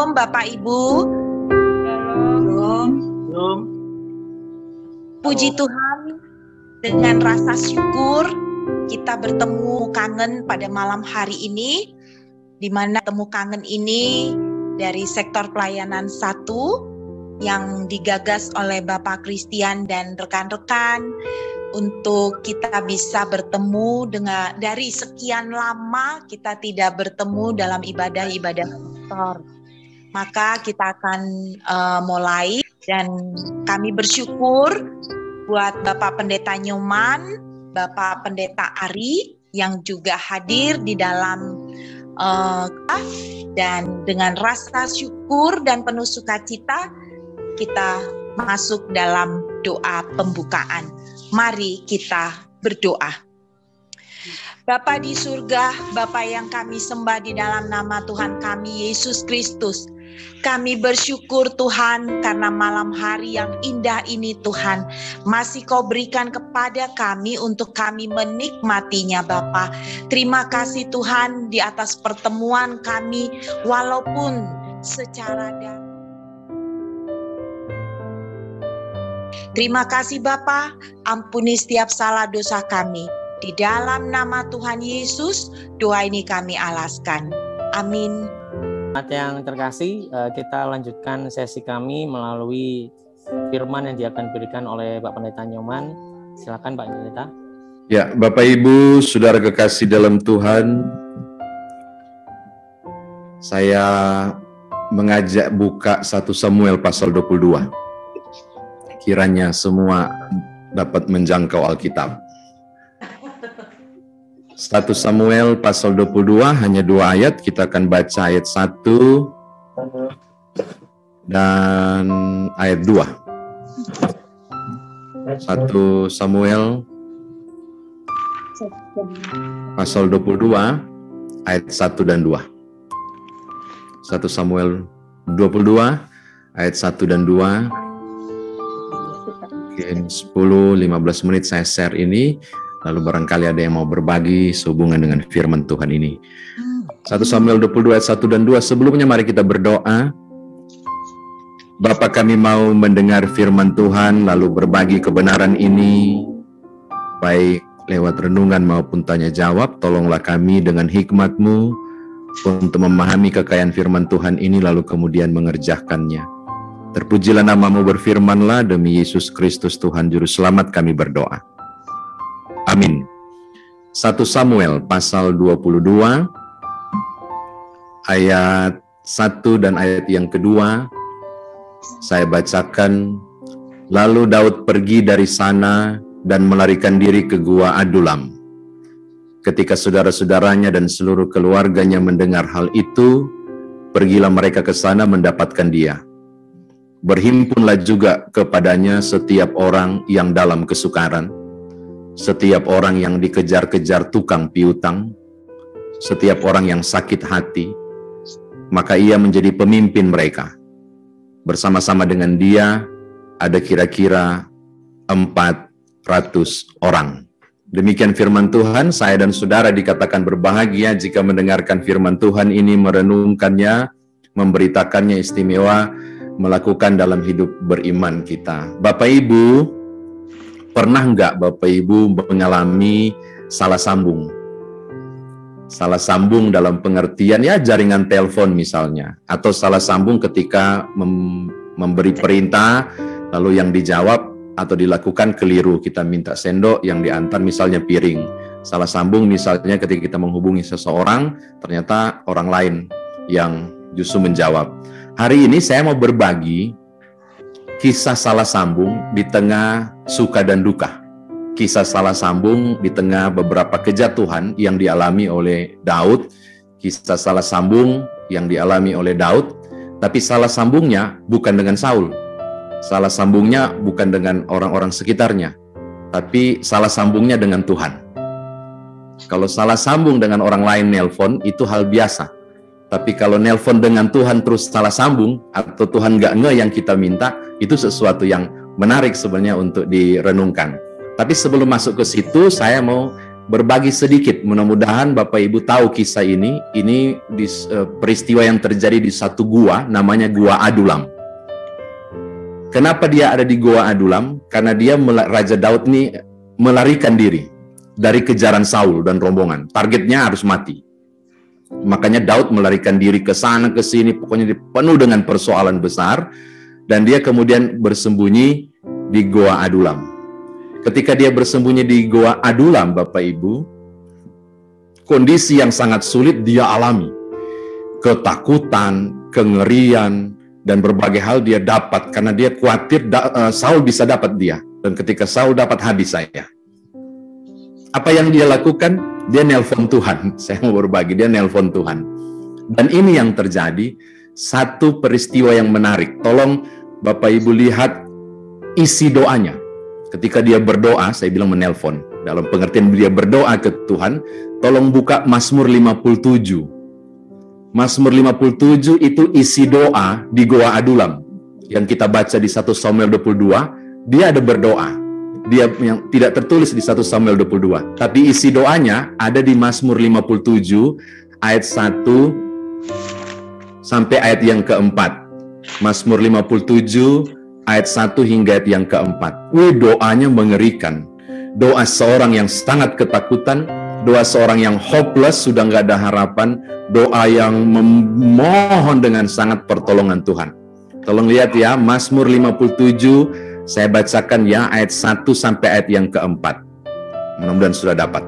Shalom Bapak Ibu. Shalom. Shalom. Puji Tuhan, dengan rasa syukur kita bertemu kangen pada malam hari ini, di mana temu kangen ini dari sektor pelayanan 1 yang digagas oleh Bapak Christian dan rekan-rekan untuk kita bisa bertemu dengan dari sekian lama kita tidak bertemu dalam ibadah-ibadah sektor. Maka kita akan mulai, dan kami bersyukur buat Bapak Pendeta Nyoman, Bapak Pendeta Ari yang juga hadir di dalam dan dengan rasa syukur dan penuh sukacita kita masuk dalam doa pembukaan. Mari kita berdoa. Bapa di surga, Bapa yang kami sembah di dalam nama Tuhan kami Yesus Kristus, kami bersyukur Tuhan karena malam hari yang indah ini Tuhan masih Kau berikan kepada kami untuk kami menikmatinya Bapa. Terima kasih Tuhan di atas pertemuan kami walaupun secara Terima kasih Bapa, ampuni setiap salah dosa kami. Di dalam nama Tuhan Yesus, doa ini kami alaskan. Amin. Jemaat yang terkasih, kita lanjutkan sesi kami melalui firman yang akan diberikan oleh Pak Pendeta Nyoman. Silakan Pak Pendeta. Ya, Bapak Ibu, saudara kekasih dalam Tuhan, saya mengajak buka 1 Samuel pasal 22. Kiranya semua dapat menjangkau Alkitab. 1 Samuel pasal 22, hanya 2 ayat, kita akan baca ayat 1 dan ayat 2. 1 Samuel pasal 22, ayat 1 dan 2. 1 Samuel 22, ayat 1 dan 2. Mungkin 10-15 menit saya share ini, lalu barangkali ada yang mau berbagi sehubungan dengan firman Tuhan ini. 1 Samuel 22 ayat 1 dan 2. Sebelumnya mari kita berdoa. Bapa, kami mau mendengar firman Tuhan lalu berbagi kebenaran ini, baik lewat renungan maupun tanya jawab. Tolonglah kami dengan hikmat-Mu untuk memahami kekayaan firman Tuhan ini lalu kemudian mengerjakannya. Terpujilah nama-Mu, berfirmanlah, demi Yesus Kristus Tuhan Juru Selamat kami berdoa. Amin. 1 Samuel pasal 22 ayat 1 dan ayat yang kedua saya bacakan. Lalu Daud pergi dari sana dan melarikan diri ke gua Adulam. Ketika saudara-saudaranya dan seluruh keluarganya mendengar hal itu, pergilah mereka ke sana mendapatkan dia. Berhimpunlah juga kepadanya setiap orang yang dalam kesukaran, setiap orang yang dikejar-kejar tukang piutang, setiap orang yang sakit hati, maka ia menjadi pemimpin mereka. Bersama-sama dengan dia ada kira-kira 400 orang. Demikian firman Tuhan. Saya dan saudara dikatakan berbahagia jika mendengarkan firman Tuhan ini, merenungkannya, memberitakannya, istimewa melakukan dalam hidup beriman kita. Bapak Ibu, pernah enggak Bapak Ibu mengalami salah sambung? Salah sambung dalam pengertian ya jaringan telepon misalnya, atau salah sambung ketika memberi perintah lalu yang dijawab atau dilakukan keliru. Kita minta sendok, yang diantar misalnya piring. Salah sambung misalnya ketika kita menghubungi seseorang, ternyata orang lain yang justru menjawab. Hari ini saya mau berbagi kisah salah sambung di tengah suka dan duka. Kisah salah sambung di tengah beberapa kejatuhan yang dialami oleh Daud. Kisah salah sambung yang dialami oleh Daud, tapi salah sambungnya bukan dengan Saul. Salah sambungnya bukan dengan orang-orang sekitarnya, tapi salah sambungnya dengan Tuhan. Kalau salah sambung dengan orang lain nelpon, itu hal biasa. Tapi kalau nelpon dengan Tuhan terus salah sambung, atau Tuhan nggak yang kita minta, itu sesuatu yang menarik sebenarnya untuk direnungkan. Tapi sebelum masuk ke situ, saya mau berbagi sedikit. Mudah-mudahan Bapak Ibu tahu kisah ini. Ini peristiwa yang terjadi di satu gua, namanya Gua Adulam. Kenapa dia ada di Gua Adulam? Karena Raja Daud ini melarikan diri dari kejaran Saul dan rombongan. Targetnya harus mati. Makanya Daud melarikan diri ke sana ke sini, pokoknya penuh dengan persoalan besar, dan dia kemudian bersembunyi di Gua Adulam. Ketika dia bersembunyi di Gua Adulam, Bapak Ibu, kondisi yang sangat sulit dia alami. Ketakutan, kengerian, dan berbagai hal dia dapat karena dia khawatir Saul bisa dapat dia. Dan ketika Saul dapat, habis saya. Apa yang dia lakukan? Dia nelpon Tuhan. Saya mau berbagi, dia nelpon Tuhan. Dan ini yang terjadi, satu peristiwa yang menarik. Tolong Bapak Ibu lihat isi doanya. Ketika dia berdoa, saya bilang menelpon. Dalam pengertian dia berdoa ke Tuhan, tolong buka Mazmur 57. Mazmur 57 itu isi doa di Gua Adulam. Yang kita baca di 1 Samuel 22, dia ada berdoa. Dia yang tidak tertulis di 1 Samuel 22. Tapi isi doanya ada di Mazmur 57 ayat 1 sampai ayat yang keempat. Mazmur 57 ayat 1 hingga ayat yang keempat. Doanya mengerikan. Doa seorang yang sangat ketakutan, doa seorang yang hopeless, sudah nggak ada harapan, doa yang memohon dengan sangat pertolongan Tuhan. Tolong lihat ya, Mazmur 57, saya bacakan ya, ayat 1 sampai ayat yang keempat. Mudah-mudahan sudah dapat.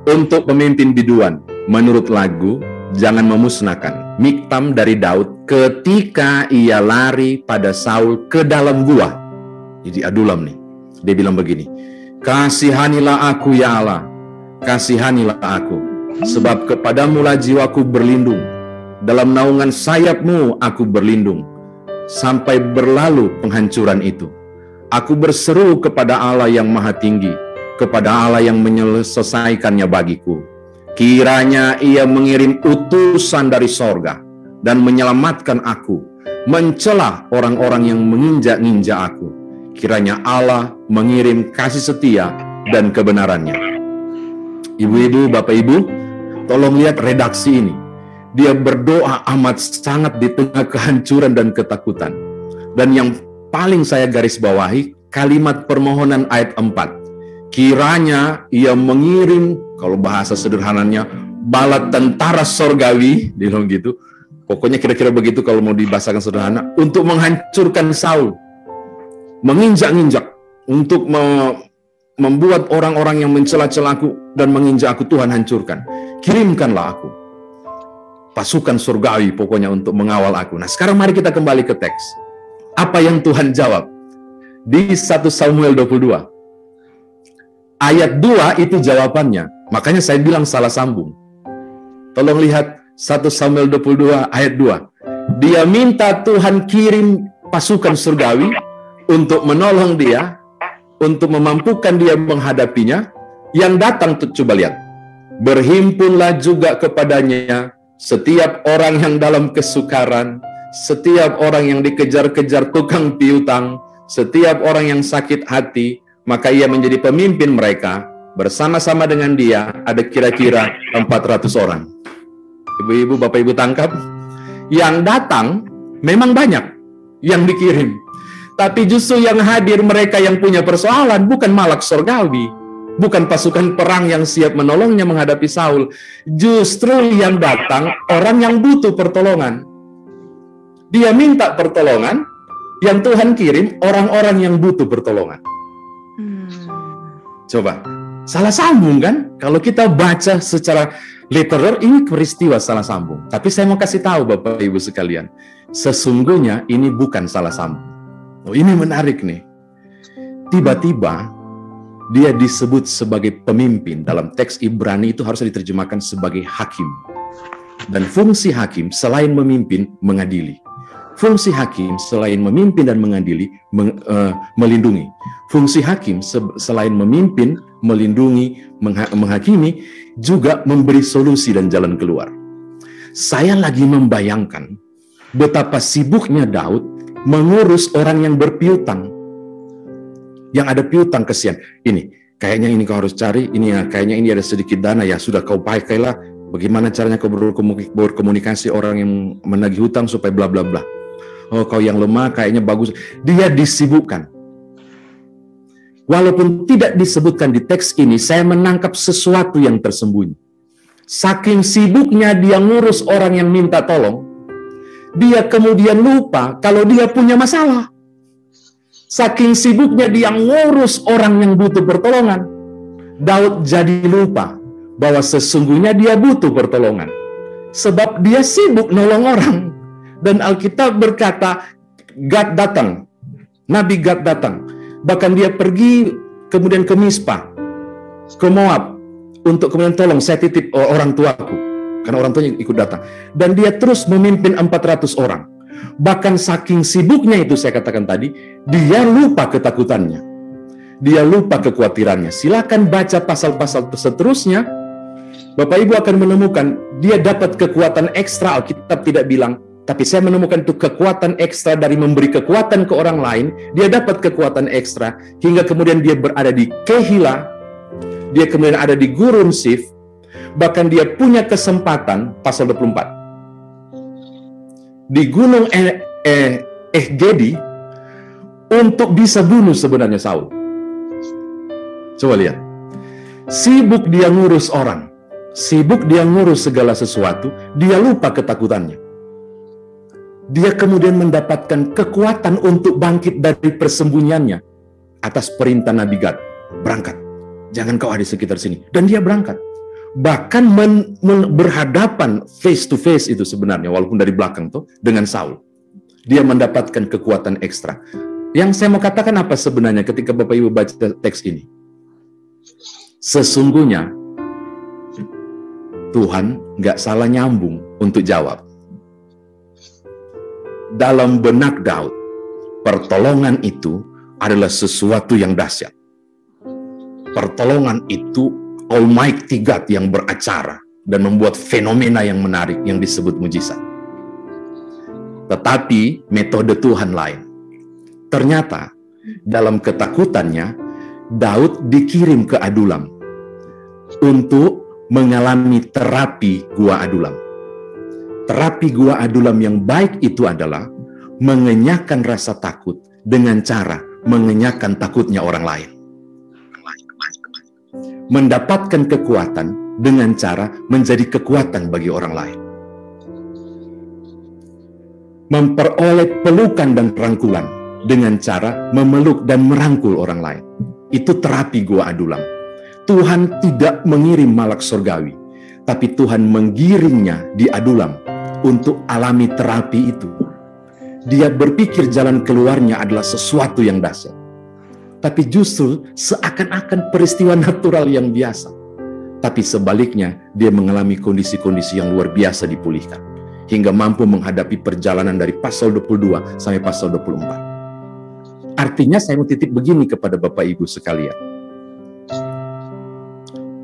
Untuk pemimpin biduan, menurut lagu, jangan memusnahkan. Miktam dari Daud, ketika ia lari pada Saul ke dalam gua. Jadi Adulam nih, dia bilang begini, kasihanilah aku ya Allah, kasihanilah aku, sebab kepadamulah jiwaku berlindung. Dalam naungan sayapmu aku berlindung, sampai berlalu penghancuran itu. Aku berseru kepada Allah yang maha tinggi, kepada Allah yang menyelesaikannya bagiku. Kiranya ia mengirim utusan dari sorga, dan menyelamatkan aku, mencela orang-orang yang menginjak-injak aku. Kiranya Allah mengirim kasih setia dan kebenarannya. Ibu-ibu, Bapak Ibu, tolong lihat redaksi ini. Dia berdoa amat sangat di tengah kehancuran dan ketakutan. Dan yang paling saya garis bawahi, kalimat permohonan ayat 4. Kiranya ia mengirim, kalau bahasa sederhananya, bala tentara sorgawi, dia bilang gitu. Pokoknya kira-kira begitu kalau mau dibahasakan sederhana, untuk menghancurkan Saul. Menginjak-injak, untuk membuat orang-orang yang mencela-cela aku dan menginjak aku, Tuhan hancurkan. Kirimkanlah aku pasukan surgawi pokoknya untuk mengawal aku. Nah sekarang mari kita kembali ke teks. Apa yang Tuhan jawab? Di 1 Samuel 22. Ayat 2 itu jawabannya. Makanya saya bilang salah sambung. Tolong lihat 1 Samuel 22 ayat 2. Dia minta Tuhan kirim pasukan surgawi untuk menolong dia, untuk memampukan dia menghadapinya. Yang datang, coba lihat, berhimpunlah juga kepadanya setiap orang yang dalam kesukaran, setiap orang yang dikejar-kejar tukang piutang, setiap orang yang sakit hati, maka ia menjadi pemimpin mereka. Bersama-sama dengan dia ada kira-kira 400 orang. Ibu-ibu, Bapak Ibu tangkap? Yang datang memang banyak yang dikirim. Tapi justru yang hadir mereka yang punya persoalan, bukan malak surgawi, bukan pasukan perang yang siap menolongnya menghadapi Saul. Justru yang datang orang yang butuh pertolongan. Dia minta pertolongan, yang Tuhan kirim orang-orang yang butuh pertolongan. Coba, salah sambung kan? Kalau kita baca secara literal, ini peristiwa salah sambung. Tapi saya mau kasih tahu Bapak Ibu sekalian, sesungguhnya ini bukan salah sambung. Oh, ini menarik nih. Tiba-tiba dia disebut sebagai pemimpin. Dalam teks Ibrani itu harus diterjemahkan sebagai hakim. Dan fungsi hakim selain memimpin, mengadili. Fungsi hakim selain memimpin dan mengadili, melindungi. Fungsi hakim selain memimpin, melindungi, menghakimi, juga memberi solusi dan jalan keluar. Saya lagi membayangkan betapa sibuknya Daud mengurus orang yang berpiutang. Yang ada piutang, kesian. Ini, kayaknya ini kau harus cari, ini ya, kayaknya ini ada sedikit dana, ya sudah kau pakailah, bagaimana caranya kau berkomunikasi orang yang menagih hutang supaya bla bla bla. Oh, kau yang lemah kayaknya bagus. Dia disibukkan. Walaupun tidak disebutkan di teks ini, saya menangkap sesuatu yang tersembunyi. Saking sibuknya dia ngurus orang yang minta tolong, dia kemudian lupa kalau dia punya masalah. Saking sibuknya dia ngurus orang yang butuh pertolongan, Daud jadi lupa bahwa sesungguhnya dia butuh pertolongan. Sebab dia sibuk nolong orang. Dan Alkitab berkata, Gad datang, Nabi Gad datang. Bahkan dia pergi kemudian ke Mispa, ke Moab, untuk kemudian tolong saya titip orang tuaku. Karena orang tuanya ikut datang. Dan dia terus memimpin 400 orang. Bahkan saking sibuknya itu saya katakan tadi, dia lupa ketakutannya. Dia lupa kekhawatirannya. Silakan baca pasal-pasal seterusnya. Bapak Ibu akan menemukan dia dapat kekuatan ekstra. Alkitab tidak bilang, tapi saya menemukan itu kekuatan ekstra dari memberi kekuatan ke orang lain. Dia dapat kekuatan ekstra hingga kemudian dia berada di Kehila, dia kemudian ada di Gurun Sif, bahkan dia punya kesempatan, pasal 24, di Gunung Gedi untuk bisa bunuh sebenarnya Saul. Coba lihat, sibuk dia ngurus orang, sibuk dia ngurus segala sesuatu, dia lupa ketakutannya. Dia kemudian mendapatkan kekuatan untuk bangkit dari persembunyiannya atas perintah Nabi Gad. Berangkat, jangan kau ada di sekitar sini. Dan dia berangkat. Bahkan berhadapan face to face itu sebenarnya, walaupun dari belakang tuh, dengan Saul. Dia mendapatkan kekuatan ekstra. Yang saya mau katakan apa sebenarnya ketika Bapak Ibu baca teks ini? Sesungguhnya Tuhan nggak salah nyambung untuk jawab. Dalam benak Daud, pertolongan itu adalah sesuatu yang dahsyat. Pertolongan itu Almighty God yang beracara dan membuat fenomena yang menarik yang disebut mujizat. Tetapi metode Tuhan lain. Ternyata dalam ketakutannya, Daud dikirim ke Adulam untuk mengalami terapi Gua Adulam. Terapi Gua Adulam yang baik itu adalah mengenyahkan rasa takut dengan cara mengenyahkan takutnya orang lain. Mendapatkan kekuatan dengan cara menjadi kekuatan bagi orang lain. Memperoleh pelukan dan rangkulan dengan cara memeluk dan merangkul orang lain. Itu terapi Gua Adulam. Tuhan tidak mengirim malak surgawi, tapi Tuhan menggiringnya di Adulam untuk alami terapi itu. Dia berpikir jalan keluarnya adalah sesuatu yang dahsyat. Tapi justru seakan-akan peristiwa natural yang biasa. Tapi sebaliknya, dia mengalami kondisi-kondisi yang luar biasa dipulihkan. Hingga mampu menghadapi perjalanan dari pasal 22 sampai pasal 24. Artinya saya mau titip begini kepada Bapak Ibu sekalian.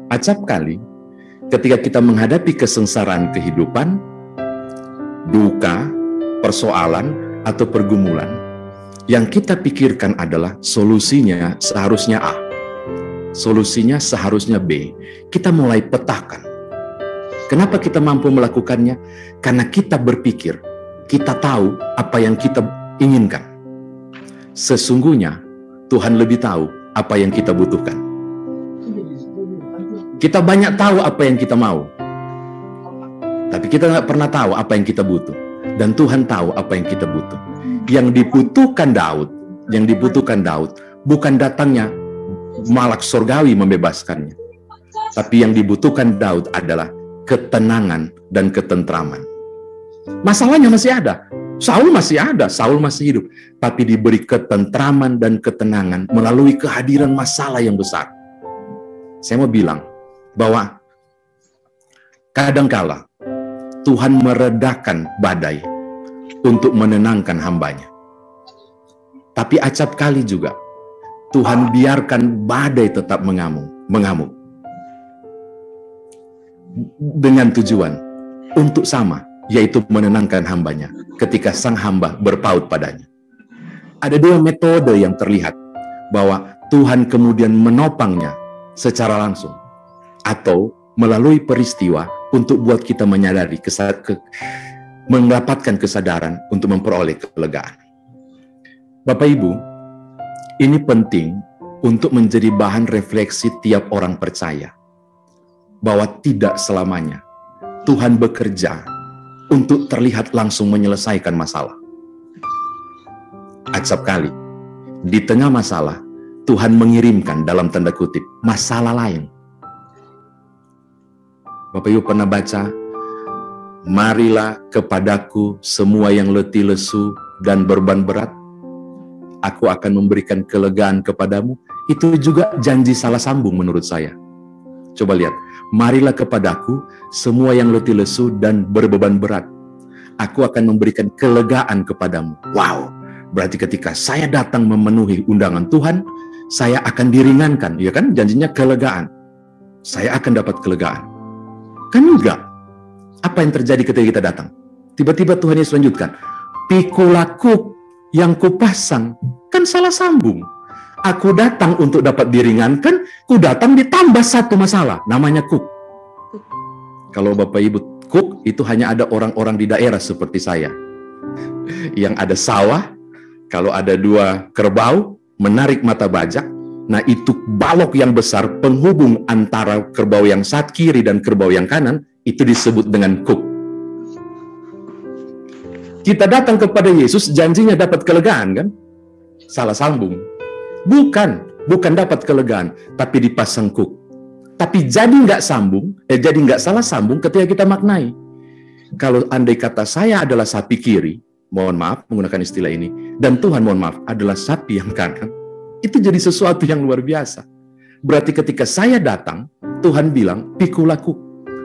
Acap kali, ketika kita menghadapi kesengsaraan kehidupan, duka, persoalan, atau pergumulan, yang kita pikirkan adalah solusinya seharusnya A, solusinya seharusnya B. Kita mulai petakan. Kenapa kita mampu melakukannya? Karena kita berpikir, kita tahu apa yang kita inginkan. Sesungguhnya, Tuhan lebih tahu apa yang kita butuhkan. Kita banyak tahu apa yang kita mau, tapi kita nggak pernah tahu apa yang kita butuh. Dan Tuhan tahu apa yang kita butuh. Yang dibutuhkan Daud bukan datangnya malak surgawi membebaskannya. Tapi yang dibutuhkan Daud adalah ketenangan dan ketentraman. Masalahnya masih ada. Saul masih ada, Saul masih hidup. Tapi diberi ketentraman dan ketenangan melalui kehadiran masalah yang besar. Saya mau bilang bahwa kadangkala Tuhan meredakan badai untuk menenangkan hambanya. Tapi acap kali juga Tuhan biarkan badai tetap mengamuk. Dengan tujuan untuk sama, yaitu menenangkan hambanya ketika sang hamba berpaut padanya. Ada dua metode yang terlihat bahwa Tuhan kemudian menopangnya secara langsung atau melalui peristiwa untuk buat kita menyadari, mendapatkan kesadaran untuk memperoleh kelegaan. Bapak Ibu, ini penting untuk menjadi bahan refleksi tiap orang percaya bahwa tidak selamanya Tuhan bekerja untuk terlihat langsung menyelesaikan masalah. Acap kali, di tengah masalah, Tuhan mengirimkan dalam tanda kutip masalah lain. Bapak Ibu pernah baca, marilah kepadaku semua yang letih lesu dan beban berat, aku akan memberikan kelegaan kepadamu. Itu juga janji salah sambung menurut saya. Coba lihat, marilah kepadaku semua yang letih lesu dan berbeban berat, aku akan memberikan kelegaan kepadamu. Wow, berarti ketika saya datang memenuhi undangan Tuhan, saya akan diringankan, ya kan? Janjinya kelegaan. Saya akan dapat kelegaan. Kan enggak? Apa yang terjadi ketika kita datang? Tiba-tiba Tuhan Yesus lanjutkan, pikulaku yang kupasang, kan salah sambung. Aku datang untuk dapat diringankan, ku datang ditambah satu masalah, namanya kuk. Kalau Bapak Ibu, kuk itu hanya ada orang-orang di daerah seperti saya. Yang ada sawah, kalau ada 2 kerbau, menarik mata bajak, nah itu balok yang besar, penghubung antara kerbau yang saat kiri dan kerbau yang kanan, itu disebut dengan kuk. Kita datang kepada Yesus, janjinya dapat kelegaan kan? Salah sambung. Bukan dapat kelegaan, tapi dipasang kuk. Tapi jadi nggak salah sambung ketika kita maknai. Kalau andai kata saya adalah sapi kiri, mohon maaf menggunakan istilah ini, dan Tuhan mohon maaf adalah sapi yang kanan, itu jadi sesuatu yang luar biasa. Berarti ketika saya datang, Tuhan bilang, pikulaku.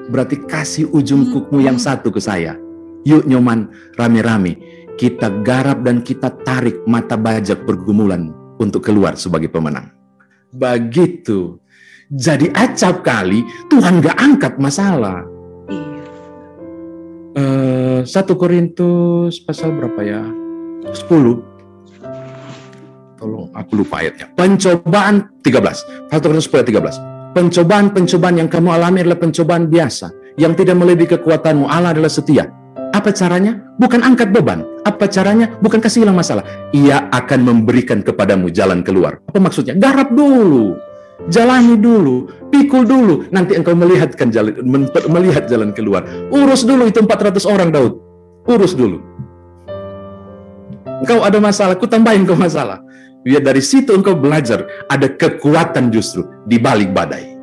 Berarti kasih ujung kukmu yang satu ke saya. Yuk Nyoman, rame-rame, kita garap dan kita tarik mata bajak pergumulan untuk keluar sebagai pemenang. Begitu. Jadi acap kali Tuhan gak angkat masalah. 1 Korintus pasal berapa ya? 10. Tolong, aku lupa ayatnya. Pencobaan 13. 1 Korintus 10 13. Pencobaan-pencobaan yang kamu alami adalah pencobaan biasa, yang tidak melebihi kekuatanmu. Allah adalah setia. Apa caranya? Bukan angkat beban. Apa caranya? Bukan kasih hilang masalah. Ia akan memberikan kepadamu jalan keluar. Apa maksudnya? Garap dulu. Jalani dulu. Pikul dulu. Nanti engkau melihat jalan keluar. Urus dulu itu 400 orang, Daud. Urus dulu. Engkau ada masalah, ku tambahin kau masalah. Biar dari situ engkau belajar ada kekuatan justru di balik badai.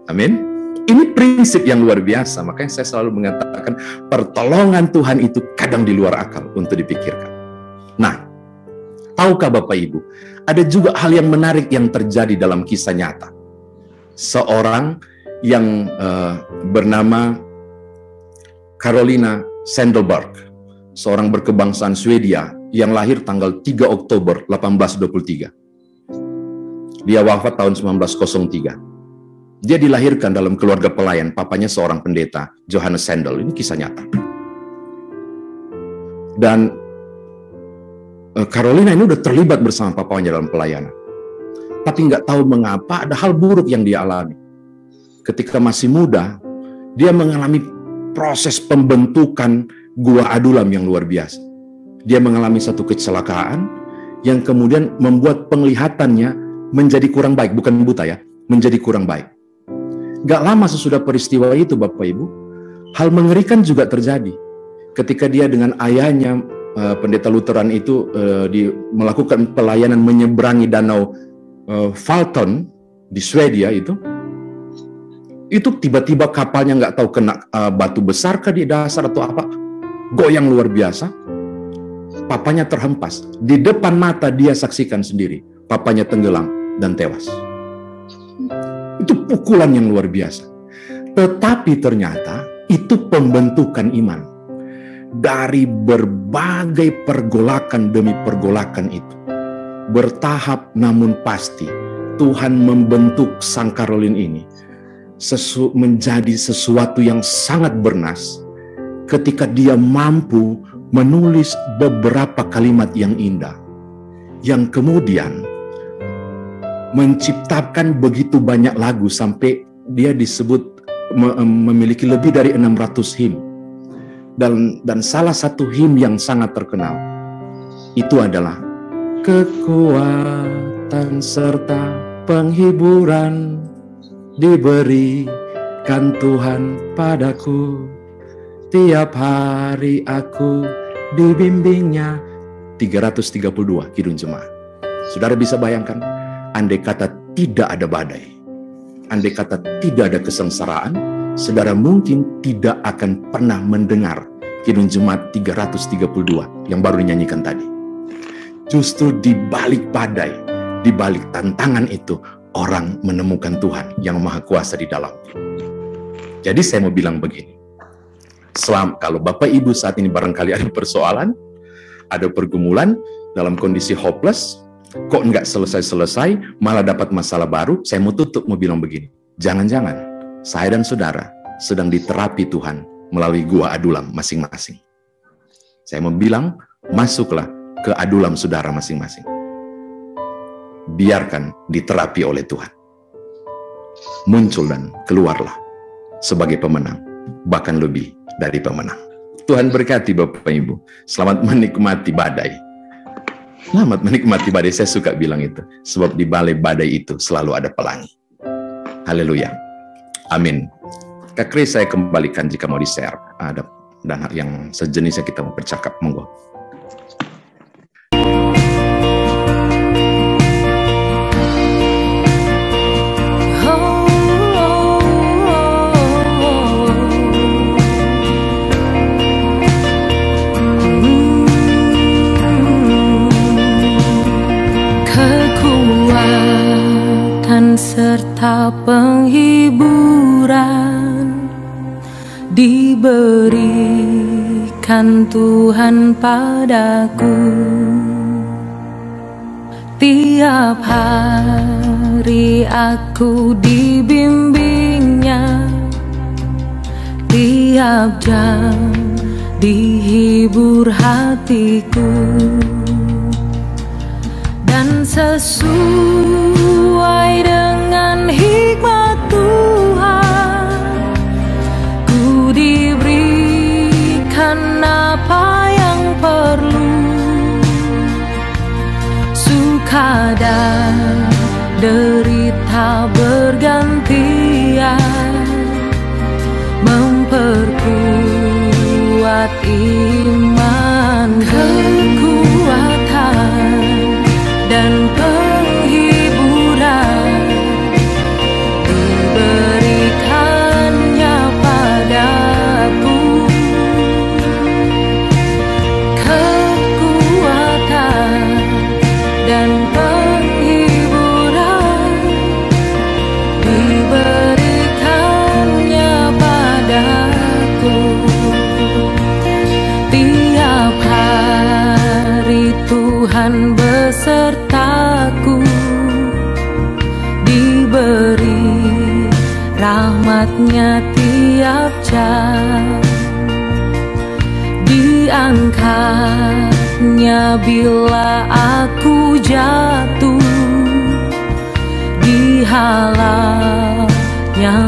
Amin. Ini prinsip yang luar biasa, makanya saya selalu mengatakan pertolongan Tuhan itu kadang di luar akal untuk dipikirkan. Nah, tahukah Bapak Ibu, ada juga hal yang menarik yang terjadi dalam kisah nyata. Seorang yang bernama Carolina Sandberg, seorang berkebangsaan Swedia yang lahir tanggal 3 Oktober 1823. Dia wafat tahun 1903. Dia dilahirkan dalam keluarga pelayan, papanya seorang pendeta, Johannes Sandel. Ini kisah nyata. Dan Carolina ini udah terlibat bersama papanya dalam pelayanan. Tapi nggak tahu mengapa ada hal buruk yang dia alami. Ketika masih muda, dia mengalami proses pembentukan gua Adulam yang luar biasa. Dia mengalami satu kecelakaan yang kemudian membuat penglihatannya menjadi kurang baik. Bukan buta ya, menjadi kurang baik. Gak lama sesudah peristiwa itu Bapak Ibu, hal mengerikan juga terjadi. Ketika dia dengan ayahnya, pendeta Lutheran itu melakukan pelayanan menyeberangi danau Falton di Swedia itu tiba-tiba kapalnya nggak tahu kena batu besar kah di dasar atau apa, goyang luar biasa. Papanya terhempas. Di depan mata dia saksikan sendiri, papanya tenggelam dan tewas. Itu pukulan yang luar biasa. Tetapi ternyata itu pembentukan iman. Dari berbagai pergolakan demi pergolakan itu, bertahap namun pasti, Tuhan membentuk sang Caroline ini menjadi sesuatu yang sangat bernas ketika dia mampu menulis beberapa kalimat yang indah, yang kemudian menciptakan begitu banyak lagu sampai dia disebut memiliki lebih dari 600 him. Dan salah satu him yang sangat terkenal itu adalah kekuatan serta penghiburan diberikan Tuhan padaku, tiap hari aku dibimbingnya. 332 Kidung Jemaat. Saudara bisa bayangkan, andai kata tidak ada badai, andai kata tidak ada kesengsaraan, saudara mungkin tidak akan pernah mendengar Kidung Jemaat 332 yang baru dinyanyikan tadi. Justru di balik badai, di balik tantangan itu, orang menemukan Tuhan yang Maha Kuasa di dalamnya. Jadi saya mau bilang begini, kalau Bapak Ibu saat ini barangkali ada persoalan, ada pergumulan, dalam kondisi hopeless, kok nggak selesai-selesai, malah dapat masalah baru, saya mau bilang begini, jangan-jangan saya dan saudara sedang diterapi Tuhan melalui gua Adulam masing-masing. Saya mau bilang, masuklah ke Adulam saudara masing-masing. Biarkan diterapi oleh Tuhan. Muncul dan keluarlah sebagai pemenang, bahkan lebih dari pemenang. Tuhan berkati Bapak Ibu. Selamat menikmati badai. Selamat menikmati badai, saya suka bilang itu. Sebab di balik badai itu selalu ada pelangi. Haleluya. Amin. Kak Kris, saya kembalikan jika mau di-share. Ada dan yang sejenisnya kita mau bercakap. Monggo. Serta penghiburan diberikan Tuhan padaku, tiap hari aku dibimbingnya, tiap jam dihibur hatiku, dan sesuai dengan hikmat Tuhan, ku diberikan apa yang perlu, suka dan derita bergantian, memperkuat iman, kekuatan dan penghiburan diberikannya padaku, kekuatan dan penghiburan diberikannya padaku, tiap hari Tuhan besertaku, diberi rahmatnya tiap jam, diangkatnya bila aku jatuh, dihalangnya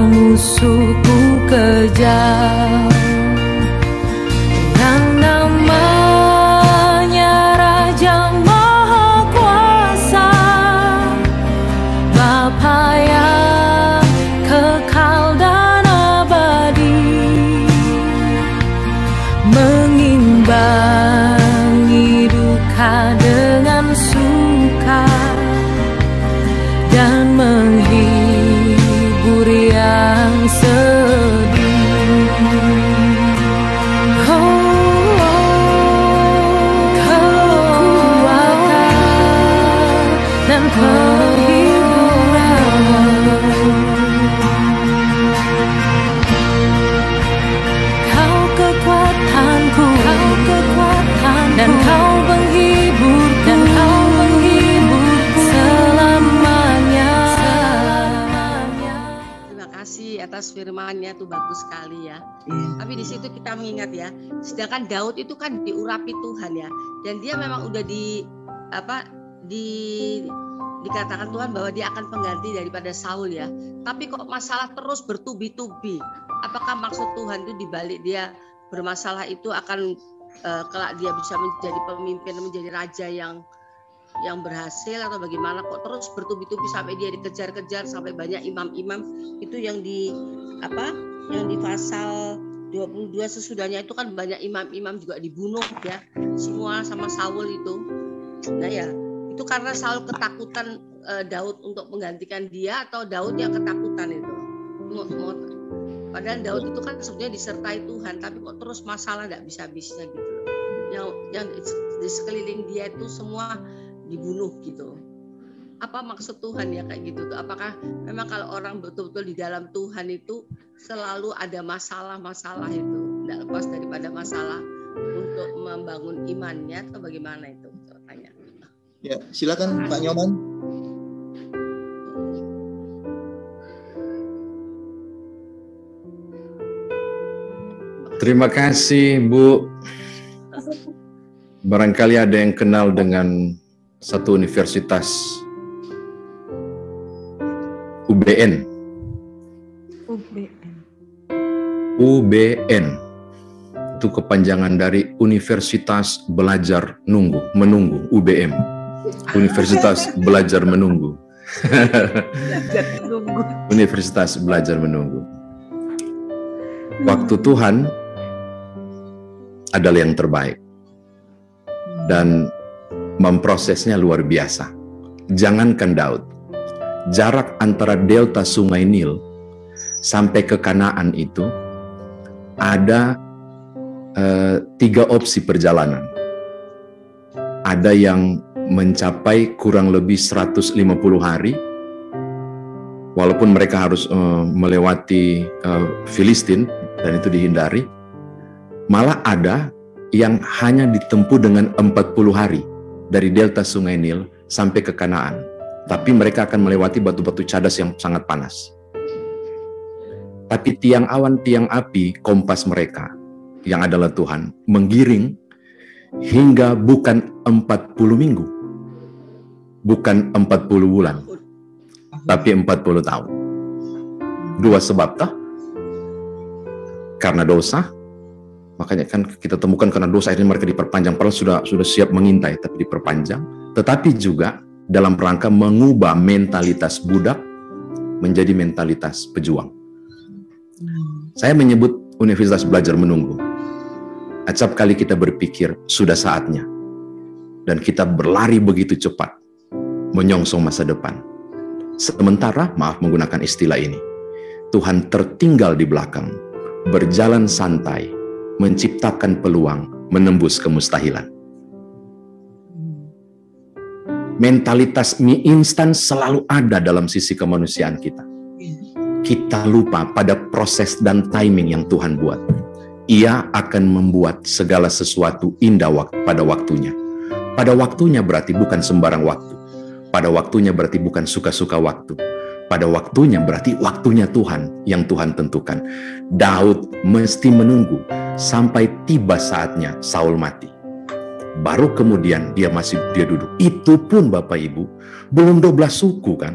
musuhku kejam, yang namanya Raja Maha Kuasa, Bapa yang kekal dan abadi, mengimbangi duka dengan suka dan menghibur yang sedih. Kekuatan dan penghiburan, Kau kekuatanku, Kau kekuatan dan Kau penghibur, dan Kau menghibur selamanya. Terima kasih atas firman-Nya, tuh bagus sekali ya. Tapi di situ kita mengingat ya, sedangkan Daud itu kan diurapi Tuhan ya, dan dia memang udah dikatakan Tuhan bahwa dia akan pengganti daripada Saul ya. Tapi kok masalah terus bertubi-tubi. Apakah maksud Tuhan itu dibalik dia bermasalah itu akan kelak dia bisa menjadi pemimpin, menjadi raja yang berhasil, atau bagaimana? Kok terus bertubi-tubi sampai dia dikejar-kejar, sampai banyak imam-imam itu yang di pasal 22 sesudahnya itu kan banyak imam-imam juga dibunuh ya, semua sama Saul itu. Nah ya, itu karena Saul ketakutan Daud untuk menggantikan dia, atau Daud yang ketakutan itu. Padahal Daud itu kan sebenarnya disertai Tuhan, tapi kok terus masalah tidak bisa-habisnya gitu. Yang di sekeliling dia itu semua dibunuh gitu. Apa maksud Tuhan ya kayak gitu tuh? Apakah memang kalau orang betul-betul di dalam Tuhan itu selalu ada masalah-masalah itu, tidak lepas daripada masalah untuk membangun imannya, atau bagaimana itu? Tanya. Ya, silakan Pak Nyoman. Terima kasih, Bu. Barangkali ada yang kenal dengan satu universitas UBN. UBN itu kepanjangan dari Universitas Belajar Menunggu, UBM. Universitas Belajar Menunggu. Universitas Belajar Menunggu. Waktu Tuhan adalah yang terbaik, dan memprosesnya luar biasa. Jangankan Daud, jarak antara delta Sungai Nil sampai ke Kanaan itu ada 3 opsi perjalanan. Ada yang mencapai kurang lebih 150 hari, walaupun mereka harus melewati Filistin, dan itu dihindari. Malah ada yang hanya ditempuh dengan 40 hari dari delta Sungai Nil sampai ke Kanaan. Tapi mereka akan melewati batu-batu cadas yang sangat panas. Tapi tiang awan, tiang api, kompas mereka, yang adalah Tuhan, menggiring hingga bukan 40 minggu, bukan 40 bulan, tapi 40 tahun. 2 sebab toh? Karena dosa. Makanya kan kita temukan karena dosa akhirnya mereka diperpanjang, padahal sudah siap mengintai tapi diperpanjang. Tetapi juga dalam rangka mengubah mentalitas budak menjadi mentalitas pejuang. Saya menyebut Universitas Belajar Menunggu. Acap kali kita berpikir sudah saatnya, dan kita berlari begitu cepat menyongsong masa depan. Sementara, maaf menggunakan istilah ini, Tuhan tertinggal di belakang, berjalan santai, menciptakan peluang, menembus kemustahilan. Mentalitas mie instan selalu ada dalam sisi kemanusiaan kita. Kita lupa pada proses dan timing yang Tuhan buat. Ia akan membuat segala sesuatu indah pada waktunya. Pada waktunya berarti bukan sembarang waktu. Pada waktunya berarti bukan suka-suka waktu. Pada waktunya berarti waktunya Tuhan yang Tuhan tentukan. Daud mesti menunggu sampai tiba saatnya Saul mati. Baru kemudian dia duduk. Itu pun Bapak Ibu belum 12 suku kan?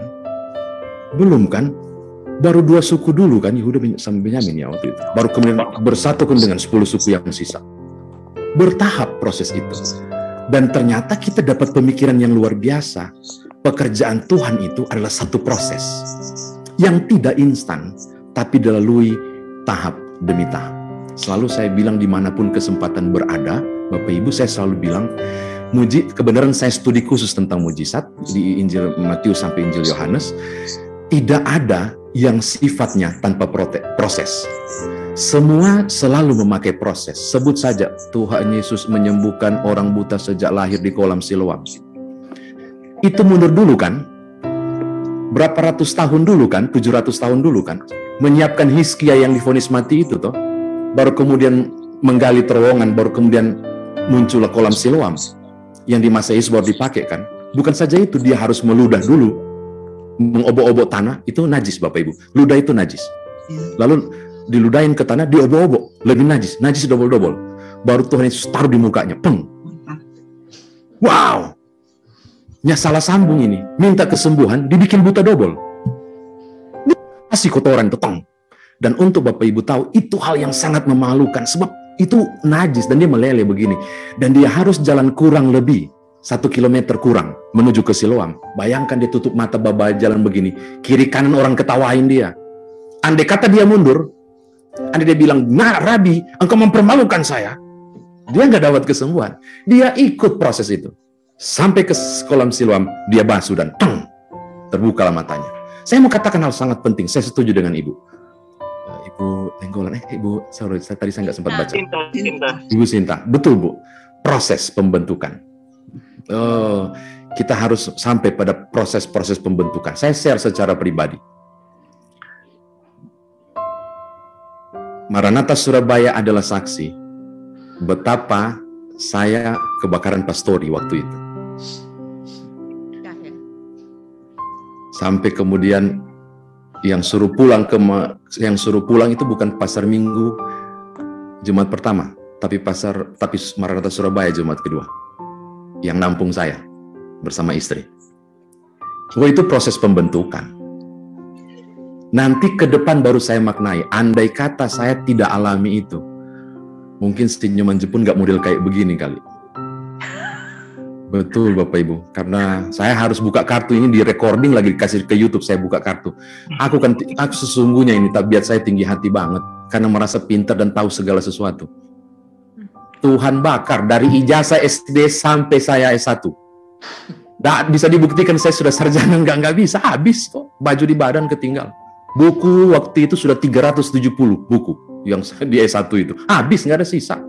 Belum kan? Baru 2 suku dulu kan, Yehuda sama Benyamin ya waktu itu. Baru kemudian bersatukan dengan 10 suku yang sisa. Bertahap proses itu. Dan ternyata kita dapat pemikiran yang luar biasa. Pekerjaan Tuhan itu adalah satu proses yang tidak instan, tapi dilalui tahap demi tahap. Selalu saya bilang dimanapun kesempatan berada, Bapak Ibu, saya selalu bilang, kebenaran saya studi khusus tentang mujizat di Injil Matius sampai Injil Yohanes, tidak ada yang sifatnya tanpa proses. Semua selalu memakai proses. Sebut saja Tuhan Yesus menyembuhkan orang buta sejak lahir di kolam Siloam. Itu mundur dulu kan? Berapa ratus tahun dulu kan? 700 tahun dulu kan? Menyiapkan Hizkia yang divonis mati itu toh. Baru kemudian menggali terowongan, baru kemudian muncullah kolam Siloam. Yang di masa Yesus baru dipakai kan? Bukan saja itu, dia harus meludah dulu. Mengobok-obok tanah, itu najis Bapak Ibu. Ludah itu najis. Lalu diludahin ke tanah, diobok-obok. Lebih najis, najis double-double. Baru Tuhan Yesus taruh di mukanya. Peng. Wow! nya salah sambung ini, minta kesembuhan, dibikin buta double. Kasih kotoran itu tong. Dan untuk Bapak Ibu tahu, itu hal yang sangat memalukan, sebab itu najis dan dia meleleh begini. Dan dia harus jalan kurang lebih 1 kilometer kurang menuju ke Siloam. Bayangkan dia tutup mata baba jalan begini, kiri kanan orang ketawain dia. Andai kata dia mundur, andai dia bilang, "Nah, Rabi, engkau mempermalukan saya." Dia nggak dapat kesembuhan. Dia ikut proses itu. Sampai ke kolam Siloam, dia basuh dan terbukalah matanya. Saya mau katakan hal sangat penting, saya setuju dengan Ibu. Ibu Tenggolan, Ibu, sorry, tadi saya nggak sempat baca. Ibu Sinta, betul Bu, proses pembentukan. Kita harus sampai pada proses-proses pembentukan. Saya share secara pribadi. Maranatha Surabaya adalah saksi betapa saya kebakaran pastori waktu itu. Sampai kemudian yang suruh pulang itu bukan pasar Minggu Jumat pertama, tapi Maranatha Surabaya Jumat kedua. Yang nampung saya bersama istri. Itu proses pembentukan. Nanti ke depan baru saya maknai. Andai kata saya tidak alami itu, mungkin senyuman Jepun nggak model kayak begini kali. Betul Bapak Ibu, karena saya harus buka kartu ini di recording lagi dikasih ke YouTube, saya buka kartu. Aku sesungguhnya ini tabiat saya tinggi hati banget, karena merasa pintar dan tahu segala sesuatu. Tuhan bakar dari ijazah SD sampai saya S1. Nggak bisa dibuktikan saya sudah sarjana, nggak bisa, habis kok. Baju di badan ketinggal. Buku waktu itu sudah 370 buku yang di S1 itu. Habis, nggak ada sisa.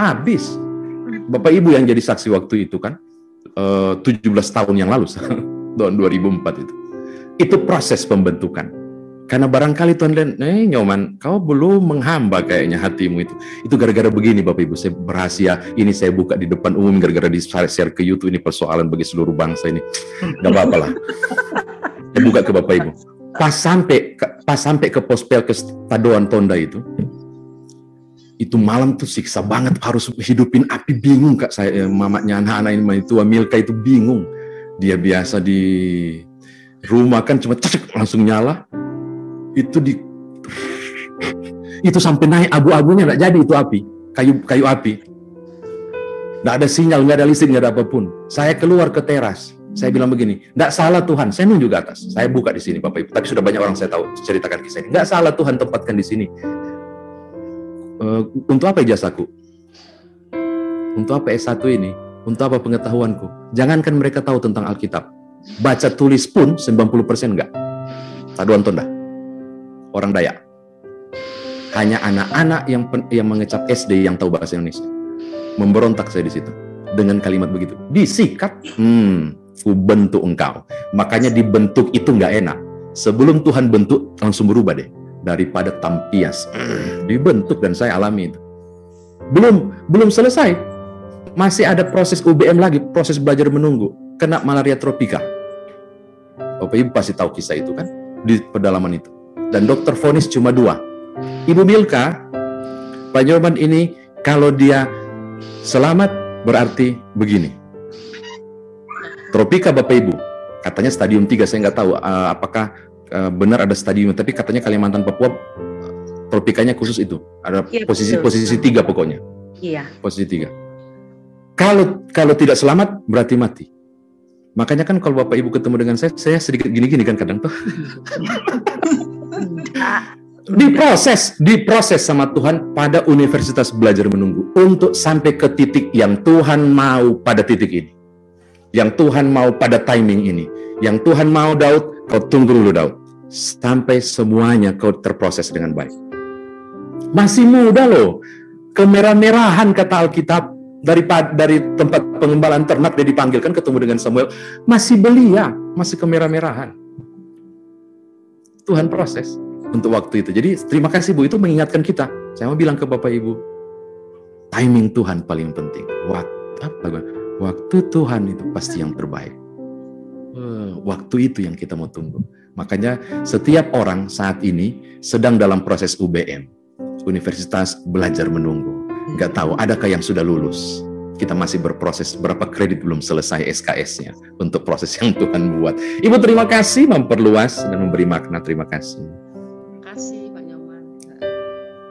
Habis. Bapak Ibu yang jadi saksi waktu itu kan, 17 tahun yang lalu, tahun 2004 itu. Itu proses pembentukan. Karena barangkali Tuhan lihat, Nyoman, kau belum menghamba kayaknya hatimu itu. Itu gara-gara begini Bapak Ibu, saya berhasil, ini saya buka di depan umum, gara-gara di-share ke YouTube, ini persoalan bagi seluruh bangsa ini. Gak apa-apa lah. Saya buka ke Bapak Ibu. Pas sampai ke Pospel ke Tadoan Tonda itu malam tuh siksa banget, harus hidupin api, bingung Kak saya, mamanya anak-anak ini tua Milka itu bingung. Dia biasa di rumah kan cuma langsung nyala. Itu sampai naik abu-abunya nggak jadi itu api, kayu api. Nggak ada sinyal, nggak ada listrik, nggak ada apapun. Saya keluar ke teras. Saya bilang begini, nggak salah Tuhan, saya nunjuk ke atas. Saya buka di sini Bapak Ibu, tapi sudah banyak orang saya tahu ceritakan kisah ini. Nggak salah Tuhan tempatkan di sini. Untuk apa ijazahku? Untuk apa S1 ini? Untuk apa pengetahuanku? Jangankan mereka tahu tentang Alkitab. Baca tulis pun 90% enggak. Taduan Tonda. Orang Dayak. Hanya anak-anak yang mengecap SD yang tahu bahasa Indonesia. Memberontak saya di situ. Dengan kalimat begitu. Disikat. Ku bentuk engkau. Makanya dibentuk itu enggak enak. Sebelum Tuhan bentuk, langsung berubah deh. Daripada tampias, dibentuk, dan saya alami itu. Belum selesai, masih ada proses UBM lagi, proses belajar menunggu, kena malaria tropika. Bapak Ibu pasti tahu kisah itu kan, di pedalaman itu. Dan dokter vonis cuma 2. Ibu Milka, Pak Nyoman ini kalau dia selamat berarti begini. Tropika Bapak Ibu, katanya stadium 3, saya nggak tahu apakah benar ada stadium, tapi katanya Kalimantan Papua tropikanya khusus itu. Ada posisi 3 pokoknya. Iya. Posisi 3. Kalau tidak selamat berarti mati. Makanya kan kalau Bapak Ibu ketemu dengan saya sedikit gini-gini kan kadang tuh. diproses sama Tuhan pada Universitas Belajar Menunggu untuk sampai ke titik yang Tuhan mau pada titik ini. Yang Tuhan mau pada timing ini. Yang Tuhan mau Daud, kau tunggu dulu Daud. Sampai semuanya kau terproses dengan baik. Masih muda loh. Kemerah-merahan kata Alkitab. Dari tempat pengembalaan ternak dia dipanggil kan ketemu dengan Samuel. Masih belia, masih kemerah-merahan. Tuhan proses untuk waktu itu. Jadi terima kasih Bu, itu mengingatkan kita. Saya mau bilang ke Bapak Ibu, timing Tuhan paling penting. Waktu Tuhan itu pasti yang terbaik. Waktu itu yang kita mau tunggu. Makanya setiap orang saat ini sedang dalam proses UBM, Universitas Belajar Menunggu. Nggak tahu, adakah yang sudah lulus? Kita masih berproses, berapa kredit belum selesai SKS-nya untuk proses yang Tuhan buat. Ibu terima kasih memperluas dan memberi makna. Terima kasih. Terima kasih Pak Nyoman.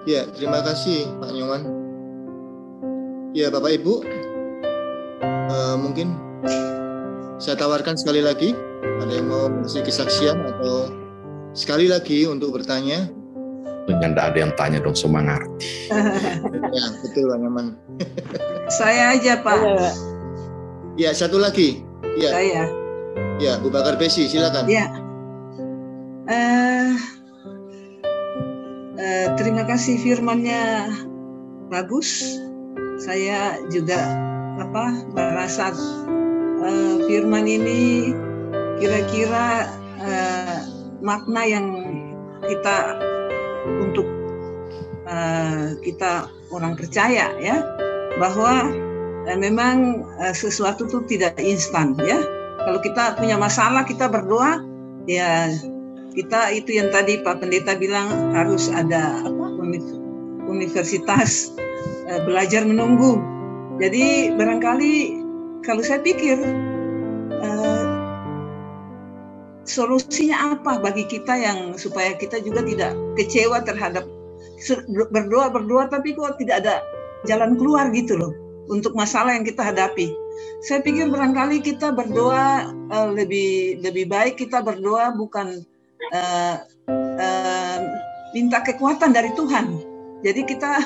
Ya, terima kasih Pak Nyoman. Ya, Bapak Ibu, mungkin saya tawarkan sekali lagi, ada yang mau kasih kesaksian atau sekali lagi untuk bertanya. Tidak ada yang tanya dong, semua ngerti. Ya, betul Pak Nyoman. Saya aja Pak. Ya, satu lagi. Ya, Saya. ya, Bu Bakar Besi, silakan. Ya. Terima kasih firman-Nya bagus. Saya juga merasa firman ini kira-kira makna yang kita untuk kita orang percaya ya, bahwa memang sesuatu itu tidak instan ya. Kalau kita punya masalah kita berdoa ya, kita itu yang tadi Pak Pendeta bilang harus ada universitas belajar menunggu. Jadi barangkali kalau saya pikir solusinya apa bagi kita yang supaya kita juga tidak kecewa terhadap berdoa tapi kok tidak ada jalan keluar gitu loh untuk masalah yang kita hadapi. Saya pikir barangkali kita berdoa lebih baik kita berdoa bukan minta kekuatan dari Tuhan. Jadi kita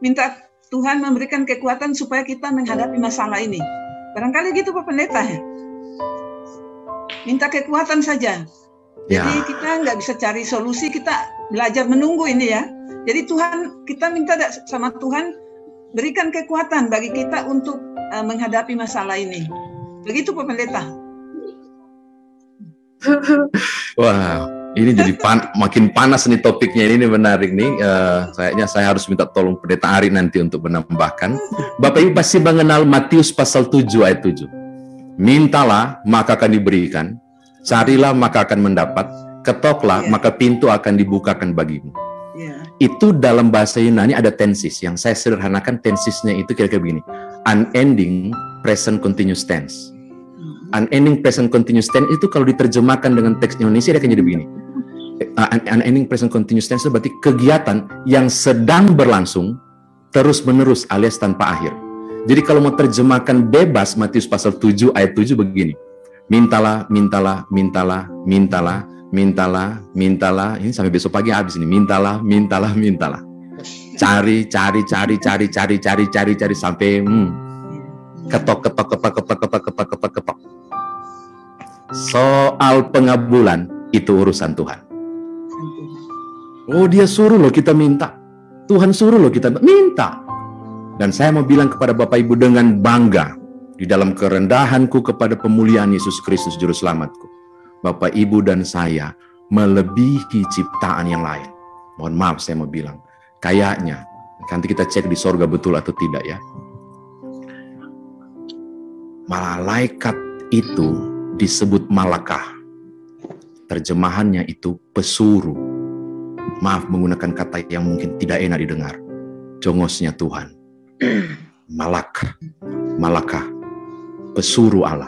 minta Tuhan memberikan kekuatan supaya kita menghadapi masalah ini. Barangkali gitu Pak Pendeta ya. Minta kekuatan saja. Jadi kita nggak bisa cari solusi, kita belajar menunggu ini ya. Jadi Tuhan, kita minta sama Tuhan berikan kekuatan bagi kita untuk menghadapi masalah ini. Begitu Pak Pendeta. Wah, ini jadi makin panas nih topiknya, ini menarik nih. Kayaknya saya harus minta tolong Pendeta Ari nanti untuk menambahkan. Bapak Ibu pasti mengenal Matius pasal 7 ayat 7. Mintalah maka akan diberikan, carilah maka akan mendapat, ketoklah maka pintu akan dibukakan bagimu. Itu dalam bahasa Yunani ada tenses, yang saya sederhanakan tensesnya itu kira-kira begini. Unending present continuous tense. Unending present continuous tense itu kalau diterjemahkan dengan teks Indonesia dia akan jadi begini. Unending present continuous tense itu berarti kegiatan yang sedang berlangsung terus-menerus alias tanpa akhir. Jadi kalau mau terjemahkan bebas Matius pasal 7 ayat 7 begini. Mintalah, mintalah, mintalah, mintalah, mintalah, mintalah. Ini sampai besok pagi habis ini. Mintalah, mintalah, mintalah. Cari, cari, cari, cari, cari, cari, cari, cari sampai ketok, ketok, ketok, ketok, ketok, ketok, ketok, ketok. Soal pengabulan itu urusan Tuhan. Oh, dia suruh loh kita minta. Tuhan suruh loh kita minta. Dan saya mau bilang kepada Bapak Ibu dengan bangga, di dalam kerendahanku kepada pemuliaan Yesus Kristus Juru Selamatku, Bapak Ibu dan saya melebihi ciptaan yang lain. Mohon maaf saya mau bilang, kayaknya, nanti kita cek di sorga betul atau tidak ya. Malaikat itu disebut malakah. Terjemahannya itu pesuruh. Maaf menggunakan kata yang mungkin tidak enak didengar. Jongosnya Tuhan. Malakah, pesuruh Allah.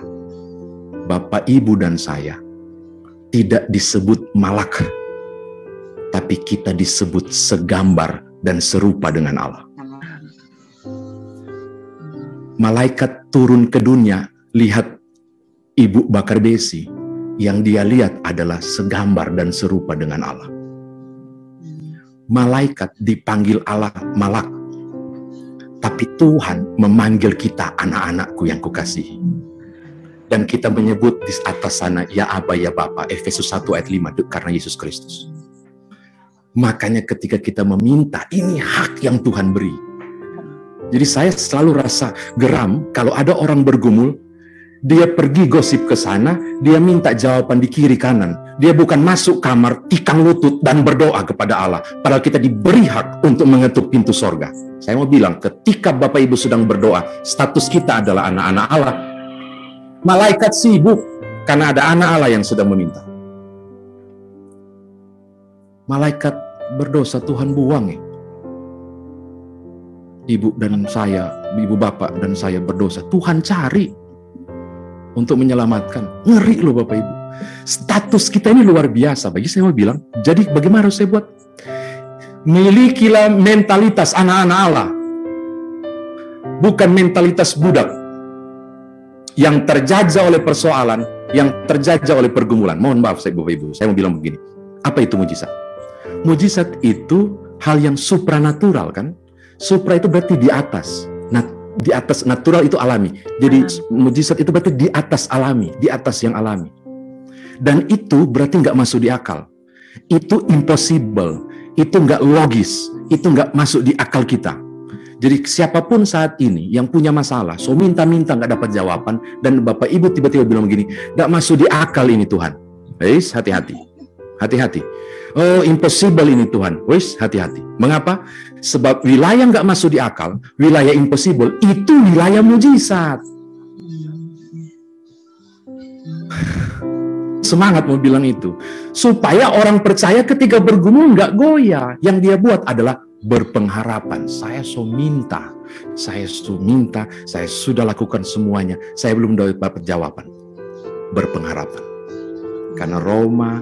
Bapak, Ibu, dan saya tidak disebut malakah, tapi kita disebut segambar dan serupa dengan Allah. Malaikat turun ke dunia, lihat Ibu Bakar Besi, yang dia lihat adalah segambar dan serupa dengan Allah. Malaikat dipanggil Allah malak, tapi Tuhan memanggil kita anak-anakku yang kukasihi. Dan kita menyebut di atas sana, ya Aba, ya Bapa, Efesus 1 ayat 5, karena Yesus Kristus. Makanya ketika kita meminta, ini hak yang Tuhan beri. Jadi saya selalu rasa geram kalau ada orang bergumul, dia pergi gosip ke sana, dia minta jawaban di kiri kanan. Dia bukan masuk kamar, tikang lutut, dan berdoa kepada Allah. Padahal kita diberi hak untuk mengetuk pintu sorga. Saya mau bilang, ketika Bapak Ibu sedang berdoa, status kita adalah anak-anak Allah. Malaikat sibuk, karena ada anak Allah yang sedang meminta. Malaikat berdosa, Tuhan buang ya. ibu dan saya, ibu bapak dan saya berdosa. Tuhan cari untuk menyelamatkan. Ngeri loh Bapak Ibu. Status kita ini luar biasa. Bagi saya mau bilang, jadi bagaimana harus saya buat? Milikilah mentalitas anak-anak Allah. Bukan mentalitas budak yang terjajah oleh persoalan, yang terjajah oleh pergumulan. Mohon maaf saya Bapak Ibu, saya mau bilang begini. Apa itu mujizat? Mujizat itu hal yang supranatural kan? Supra itu berarti di atas. Nah, di atas natural itu alami. Jadi mujizat itu berarti di atas alami, di atas yang alami. Dan itu berarti nggak masuk di akal. Itu impossible. Itu nggak logis. Itu nggak masuk di akal kita. Jadi siapapun saat ini yang punya masalah, so minta-minta nggak dapat jawaban, dan Bapak Ibu tiba-tiba bilang begini, nggak masuk di akal ini Tuhan. Wis, hati-hati. Hati-hati. Oh, impossible ini Tuhan. Wis, hati-hati. Mengapa? Sebab wilayah nggak masuk di akal, wilayah impossible, itu wilayah mujizat. Semangat mau bilang itu. Supaya orang percaya ketika bergumul nggak goyah. Yang dia buat adalah berpengharapan. Saya minta, saya sudah lakukan semuanya. Saya belum dapat jawaban. Berpengharapan. Karena Roma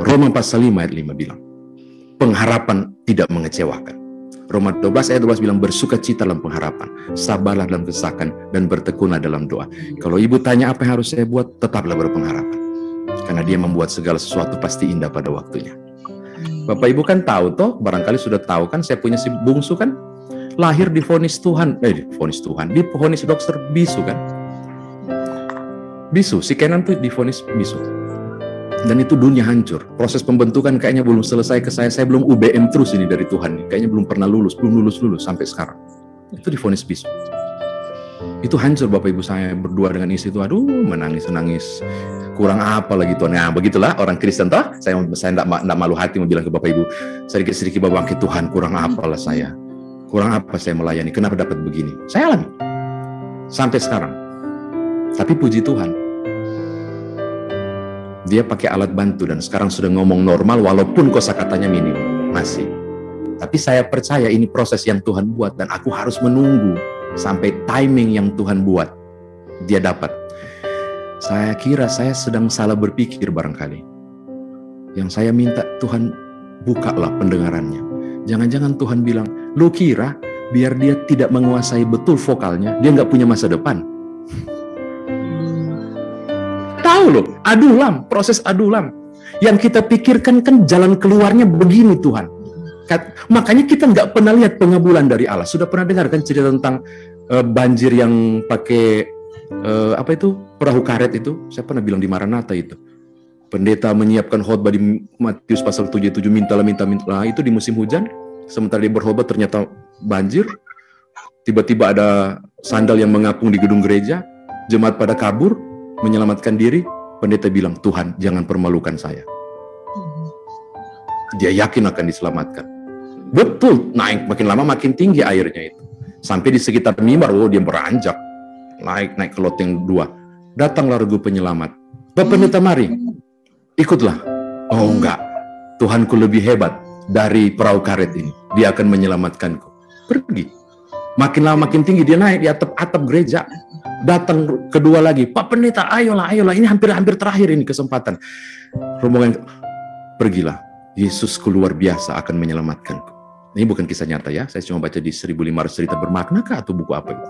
Roma pasal 5 ayat 5 bilang, pengharapan tidak mengecewakan. Roma 12 ayat 12 bilang, bersukacita dalam pengharapan, sabarlah dalam kesakan, dan bertekunlah dalam doa. Kalau ibu tanya apa yang harus saya buat, tetaplah berpengharapan. Karena dia membuat segala sesuatu pasti indah pada waktunya. Bapak Ibu kan tahu toh, barangkali sudah tahu kan, saya punya si bungsu kan, lahir di vonis Tuhan, di vonis dokter bisu kan. Bisu, si Kenan tuh di vonis bisu. Dan itu dunia hancur. Proses pembentukan kayaknya belum selesai ke saya belum UBM terus ini dari Tuhan. Kayaknya belum pernah lulus sampai sekarang. Itu divonis bisu. Itu hancur Bapak Ibu, saya berdua dengan istri itu, aduh menangis. Kurang apa lagi Tuhan. Nah, begitulah orang Kristen toh. Saya enggak malu hati mau bilang ke Bapak Ibu, sedikit-sedikit bangkit Tuhan, kurang apalah saya. Kurang apa saya melayani, kenapa dapat begini? Saya alami. Sampai sekarang. Tapi puji Tuhan, dia pakai alat bantu dan sekarang sudah ngomong normal walaupun kosakatanya minim. Masih. Tapi saya percaya ini proses yang Tuhan buat dan aku harus menunggu sampai timing yang Tuhan buat. Dia dapat. Saya kira saya sedang salah berpikir barangkali. Yang saya minta Tuhan bukalah pendengarannya. Jangan-jangan Tuhan bilang, lu kira biar dia tidak menguasai betul vokalnya, dia nggak punya masa depan. Tahu loh, proses adulam. Yang kita pikirkan kan jalan keluarnya begini Tuhan. Makanya kita nggak pernah lihat pengabulan dari Allah. Sudah pernah dengar kan cerita tentang banjir yang pakai perahu karet itu? Saya pernah bilang di Maranatha itu. Pendeta menyiapkan khotbah di Matius pasal 7, mintalah. Nah, itu di musim hujan. Sementara dia berkhotbah ternyata banjir. Tiba-tiba ada sandal yang mengapung di gedung gereja. Jemaat pada kabur. Menyelamatkan diri, pendeta bilang, Tuhan jangan permalukan saya. Dia yakin akan diselamatkan. Betul, naik makin lama makin tinggi airnya itu. Sampai di sekitar mimbar, dia beranjak. Naik ke loteng 2. Datanglah regu penyelamat. Bapak pendeta mari, ikutlah. Oh enggak, Tuhanku lebih hebat dari perahu karet ini. Dia akan menyelamatkanku. Pergi. Makin lama makin tinggi, dia naik di atap gereja. Datang kedua lagi, Pak Pendeta, ayolah, ini hampir terakhir ini kesempatan. Rombongan, pergilah, Yesusku luar biasa akan menyelamatkanku. Ini bukan kisah nyata ya, saya cuma baca di 1500 cerita bermakna kah atau buku apa itu.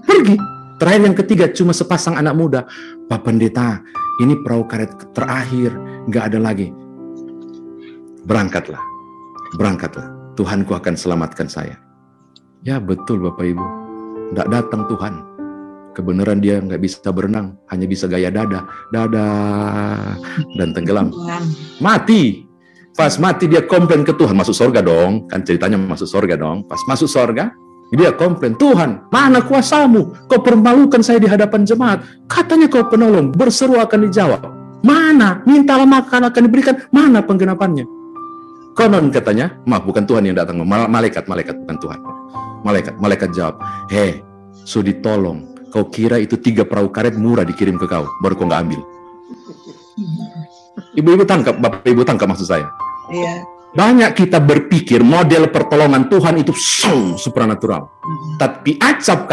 Pergi. Terakhir yang ketiga, cuma sepasang anak muda. Pak Pendeta, ini perahu karet terakhir, nggak ada lagi. Berangkatlah, Tuhanku akan selamatkan saya. Ya betul Bapak Ibu, nggak datang Tuhan. Kebenaran dia nggak bisa berenang, hanya bisa gaya dada, dan tenggelam. Mati. Pas mati dia komplain ke Tuhan, masuk surga dong. Kan ceritanya masuk surga dong. Pas masuk surga, dia komplain, Tuhan, mana kuasamu? Kau permalukan saya di hadapan jemaat. Katanya kau penolong, berseru akan dijawab. Mana? Mintalah makan akan diberikan. Mana penggenapannya? Konon katanya, maaf bukan Tuhan yang datang, malaikat bukan Tuhan. Malaikat jawab, sudi tolong. Kau kira itu 3 perahu karet murah dikirim ke kau, baru kau nggak ambil. Ibu-ibu tangkap, Bapak Ibu tangkap maksud saya. Iya. Banyak kita berpikir model pertolongan Tuhan itu supranatural. Tapi acap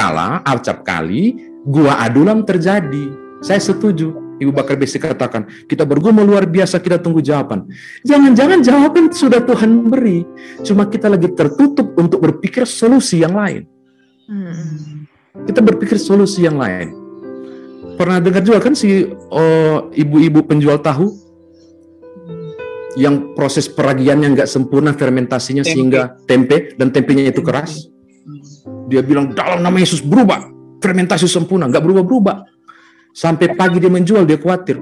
kali gua adulam terjadi. Saya setuju. Ibu Bakar Besi katakan, kita bergumul luar biasa, kita tunggu jawaban. Jangan-jangan jawaban sudah Tuhan beri. Cuma kita lagi tertutup untuk berpikir solusi yang lain. Kita berpikir solusi yang lain. Pernah dengar juga kan si ibu-ibu penjual tahu? Yang proses peragiannya nggak sempurna, fermentasinya sehingga tempe, dan tempenya itu keras. Dia bilang, dalam nama Yesus berubah, fermentasi sempurna, nggak berubah-berubah. Sampai pagi dia menjual, dia khawatir.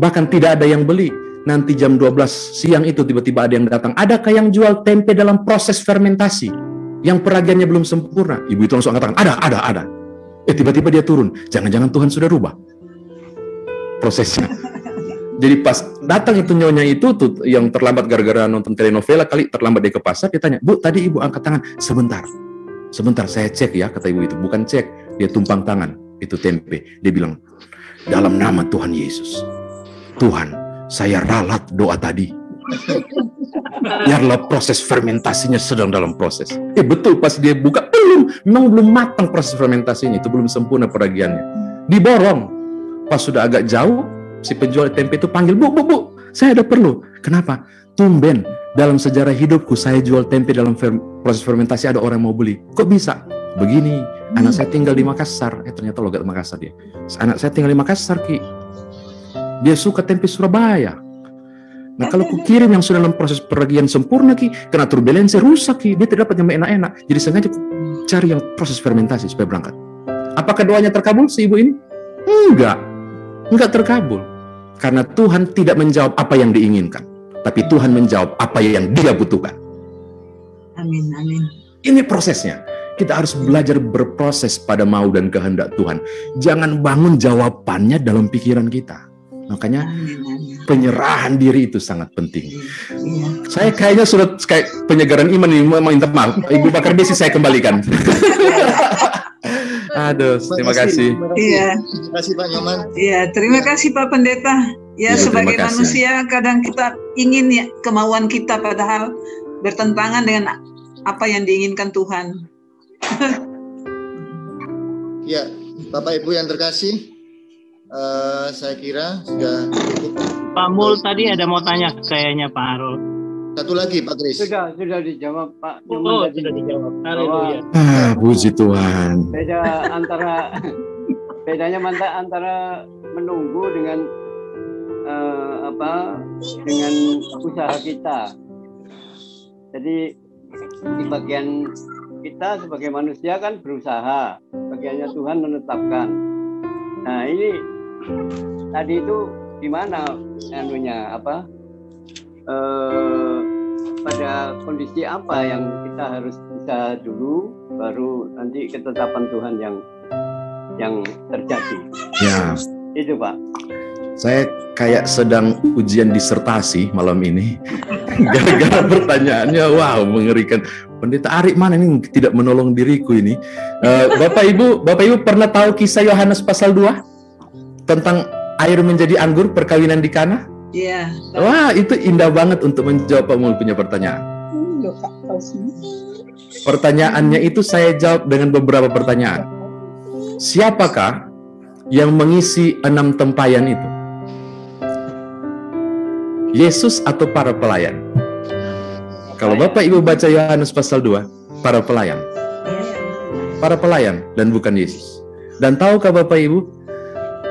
Bahkan tidak ada yang beli. Nanti jam 12 siang itu tiba-tiba ada yang datang. Adakah yang jual tempe dalam proses fermentasi? Yang peragiannya belum sempurna. Ibu itu langsung mengatakan, ada. Tiba-tiba dia turun. Jangan-jangan Tuhan sudah rubah prosesnya. Jadi pas datang itu nyonya itu tuh yang terlambat gara-gara nonton telenovela kali, terlambat dia ke pasar, dia tanya, "Bu, tadi ibu angkat tangan." Sebentar saya cek ya," kata ibu itu. Bukan cek, dia tumpang tangan itu tempe. Dia bilang, "Dalam nama Tuhan Yesus, Tuhan, saya ralat doa tadi. Biarlah proses fermentasinya sedang dalam proses." Betul, pas dia buka memang belum matang proses fermentasinya, itu belum sempurna peragiannya. Diborong. Pas sudah agak jauh, si penjual tempe itu panggil, Bu, saya ada perlu." Kenapa? Tumben, dalam sejarah hidupku saya jual tempe dalam proses fermentasi ada orang mau beli. Kok bisa? Begini, anak saya tinggal di Makassar. Ternyata logat Makassar dia. Anak saya tinggal di Makassar, Ki. Dia suka tempe Surabaya. Nah, kalau ku kirim yang sudah dalam proses peragian sempurna, Ki, kena turbulensi rusak, Ki. Dia tidak dapat yang enak-enak. Jadi sengaja ku cari yang proses fermentasi supaya berangkat. Apakah doanya terkabul si ibu ini? Enggak terkabul. Karena Tuhan tidak menjawab apa yang diinginkan, tapi Tuhan menjawab apa yang dia butuhkan. Amin. Ini prosesnya. Kita harus belajar berproses pada mau dan kehendak Tuhan. Jangan bangun jawabannya dalam pikiran kita. Makanya penyerahan diri itu sangat penting. Saya kayaknya sudah kayak penyegaran iman ini, minta maaf. Ibu Bakar Besi saya kembalikan. Aduh, terima kasih. Iya. Terima kasih Pak Nyoman. Iya, terima kasih Pak Pendeta. Ya, sebagai manusia kadang kita ingin ya kemauan kita padahal bertentangan dengan apa yang diinginkan Tuhan. Ya, Bapak Ibu yang terkasih, saya kira sudah cukup. Pak Mul tadi ada mau tanya kayaknya Pak Harul. Satu lagi Pak Kris. Sudah dijawab Pak. Oh, sudah dijawab. Haleluya. Puji Tuhan. Bedanya antara menunggu dengan dengan usaha kita. Jadi di bagian kita sebagai manusia kan berusaha, bagiannya Tuhan menetapkan. Nah, ini tadi itu gimana pada kondisi apa yang kita harus bisa dulu, baru nanti ketetapan Tuhan yang terjadi. Ya. Itu Pak. Saya kayak sedang ujian disertasi malam ini. Gara-gara pertanyaannya, wow, mengerikan. Pendeta Ari mana ini tidak menolong diriku ini. Bapak Ibu pernah tahu kisah Yohanes pasal 2 tentang air menjadi anggur, perkawinan di Kana? Iya. Wah, itu indah banget untuk menjawab Pak Mul punya pertanyaan. Pertanyaannya itu saya jawab dengan beberapa pertanyaan. Siapakah yang mengisi 6 tempayan itu? Yesus atau para pelayan? Kalau Bapak Ibu baca Yohanes pasal 2, para pelayan. Para pelayan dan bukan Yesus. Dan tahukah Bapak Ibu,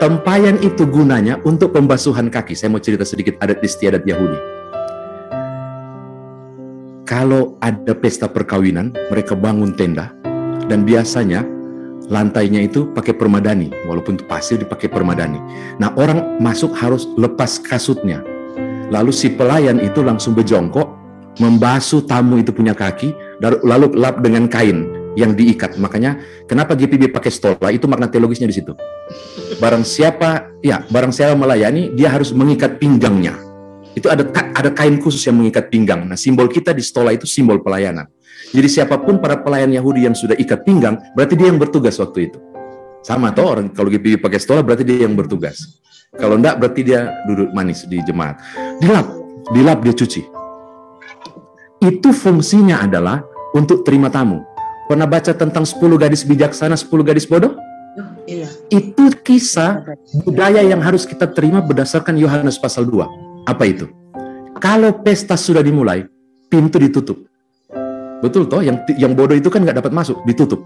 tempayan itu gunanya untuk pembasuhan kaki. Saya mau cerita sedikit adat istiadat Yahudi. Kalau ada pesta perkawinan, mereka bangun tenda, dan biasanya lantainya itu pakai permadani, walaupun itu pasir dipakai permadani. Nah, orang masuk harus lepas kasutnya. Lalu si pelayan itu langsung berjongkok, membasuh tamu itu punya kaki, lalu lap dengan kain yang diikat. Makanya kenapa GPB pakai stola, itu makna teologisnya di situ. Barang siapa melayani, dia harus mengikat pinggangnya. Itu ada kain khusus yang mengikat pinggang. Nah, simbol kita di stola itu simbol pelayanan. Jadi siapapun para pelayan Yahudi yang sudah ikat pinggang, berarti dia yang bertugas waktu itu. Sama toh orang kalau GPB pakai stola berarti dia yang bertugas. Kalau enggak berarti dia duduk manis di jemaat. Dilap dia cuci. Itu fungsinya adalah untuk terima tamu. Pernah baca tentang 10 gadis bijaksana, 10 gadis bodoh? Iya. Itu kisah budaya yang harus kita terima berdasarkan Yohanes pasal 2. Apa itu? Kalau pesta sudah dimulai, pintu ditutup. Betul toh? Yang bodoh itu kan nggak dapat masuk, ditutup.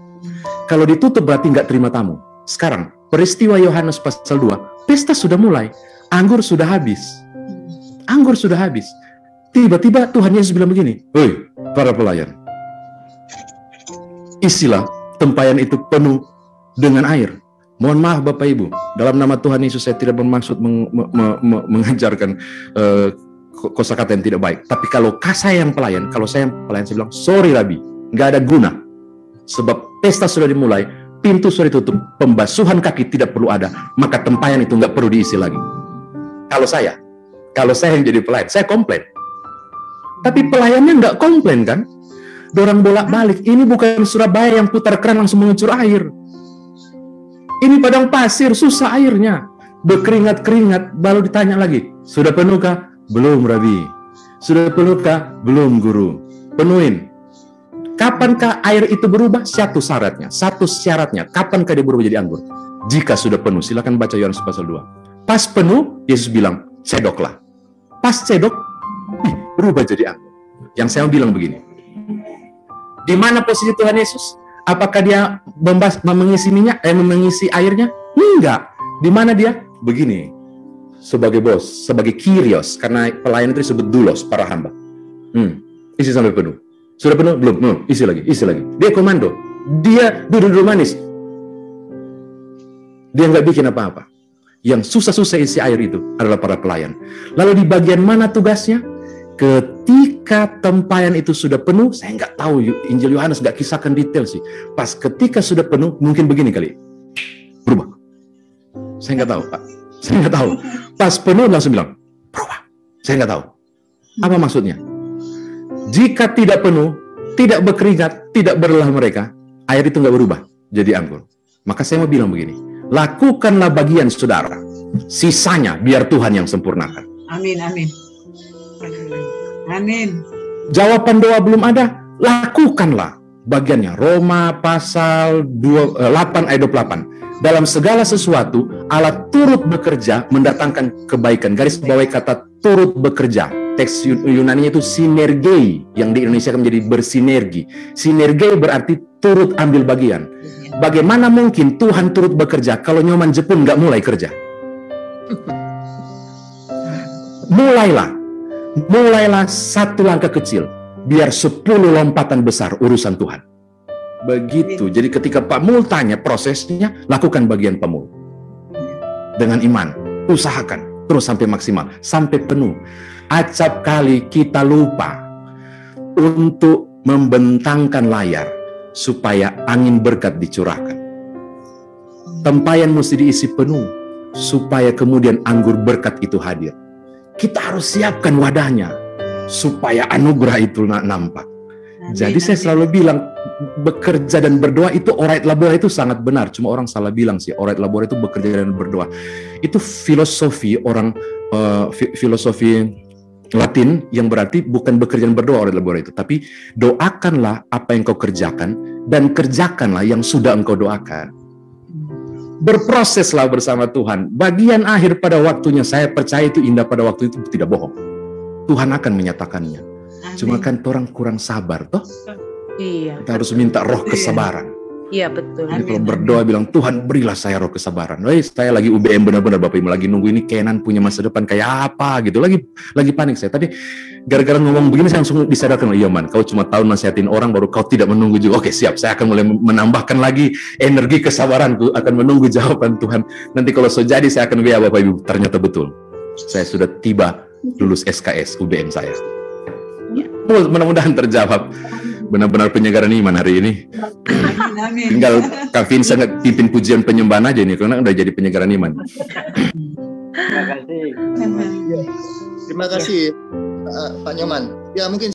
Kalau ditutup berarti nggak terima tamu. Sekarang, peristiwa Yohanes pasal 2, pesta sudah mulai, anggur sudah habis. Anggur sudah habis. Tiba-tiba Tuhan Yesus bilang begini, "Hei, para pelayan, isilah tempayan itu penuh dengan air." Mohon maaf Bapak Ibu, dalam nama Tuhan Yesus saya tidak bermaksud mengajarkan kosakata yang tidak baik. Tapi kalau saya yang pelayan, saya bilang, "Sorry Rabi, nggak ada guna. Sebab pesta sudah dimulai, pintu sudah ditutup, pembasuhan kaki tidak perlu ada, maka tempayan itu nggak perlu diisi lagi." Kalau saya yang jadi pelayan, saya komplain. Tapi pelayannya nggak komplain kan? Dorang bolak-balik. Ini bukan Surabaya yang putar keran langsung mengucur air. Ini padang pasir, susah airnya. Berkeringat-keringat, baru ditanya lagi, "Sudah penuhkah?" "Belum Rabi." "Sudah penuhkah?" "Belum Guru." "Penuhin." Kapankah air itu berubah? Satu syaratnya. Kapankah dia berubah jadi anggur? Jika sudah penuh. Silakan baca Yohanes pasal 2. Pas penuh, Yesus bilang, "Cedoklah." Pas cedok, berubah jadi anggur. Yang saya bilang begini, di mana posisi Tuhan Yesus? Apakah dia mengisi minyak, mengisi airnya? Enggak. Di mana dia? Begini, sebagai bos, sebagai kyrios, karena pelayan itu disebut doulos, para hamba. Isi sampai penuh. Sudah penuh? Belum. Isi lagi. Dia komando. Dia duduk manis. Dia nggak bikin apa-apa. Yang susah-susah isi air itu adalah para pelayan. Lalu di bagian mana tugasnya? Ketika tempayan itu sudah penuh, saya nggak tahu, Injil Yohanes nggak kisahkan detail sih. Pas ketika sudah penuh, mungkin begini kali, berubah. Saya nggak tahu, Pak. Saya nggak tahu. Pas penuh langsung bilang, berubah. Saya nggak tahu. Apa maksudnya? Jika tidak penuh, tidak berkeringat, tidak berlelah mereka, air itu nggak berubah jadi anggur. Maka saya mau bilang begini, lakukanlah bagian saudara, sisanya biar Tuhan yang sempurnakan. Amin. Jawaban doa belum ada, lakukanlah bagiannya. Roma pasal 8 ayat 28. Dalam segala sesuatu Allah turut bekerja mendatangkan kebaikan. Garis bawahi kata turut bekerja. Teks Yunani-nya itu sinergi, yang di Indonesia akan menjadi bersinergi. Sinergi berarti turut ambil bagian. Bagaimana mungkin Tuhan turut bekerja kalau Nyoman Jepun nggak mulai kerja? Mulailah satu langkah kecil, biar 10 lompatan besar urusan Tuhan. Begitu. Jadi ketika Pak Mul tanya prosesnya, lakukan bagian Pak Mul. Dengan iman, usahakan terus sampai maksimal, sampai penuh. Acap kali kita lupa untuk membentangkan layar supaya angin berkat dicurahkan. Tempayan mesti diisi penuh supaya kemudian anggur berkat itu hadir. Kita harus siapkan wadahnya supaya anugerah itu nampak. Jadi saya selalu bilang, bekerja dan berdoa itu orate labora itu sangat benar. Cuma orang salah bilang sih, orate labora itu bekerja dan berdoa. Itu filosofi filosofi Latin yang berarti bukan bekerja dan berdoa orate labora itu, tapi doakanlah apa yang kau kerjakan dan kerjakanlah yang sudah engkau doakan. Berproseslah bersama Tuhan. Bagian akhir pada waktunya, saya percaya itu indah pada waktu itu tidak bohong. Tuhan akan menyatakannya. Cuma kan orang kurang sabar toh. Iya. Kita harus minta roh kesabaran. Iya betul. Jadi kalau berdoa bilang, Tuhan berilah saya roh kesabaran. Saya lagi UBM benar-benar Bapak Ibu, lagi nunggu ini Kenan punya masa depan kayak apa gitu. Lagi panik saya. Tapi gara-gara ngomong begini saya langsung disadarkan, iya man, kau cuma tahu nasihatin orang baru kau tidak menunggu juga. Oke siap, saya akan mulai menambahkan lagi energi kesabaranku, akan menunggu jawaban Tuhan. Nanti kalau so jadi saya akan biar Bapak Ibu, ternyata betul. Saya sudah tiba lulus SKS UBM saya. Mudah-mudahan terjawab. Benar-benar penyegaran iman hari ini. Amin. Tinggal Kak Vincent pimpin pujian penyembahan aja nih, karena udah jadi penyegaran iman. Terima kasih. Terima kasih Pak Nyoman. Ya mungkin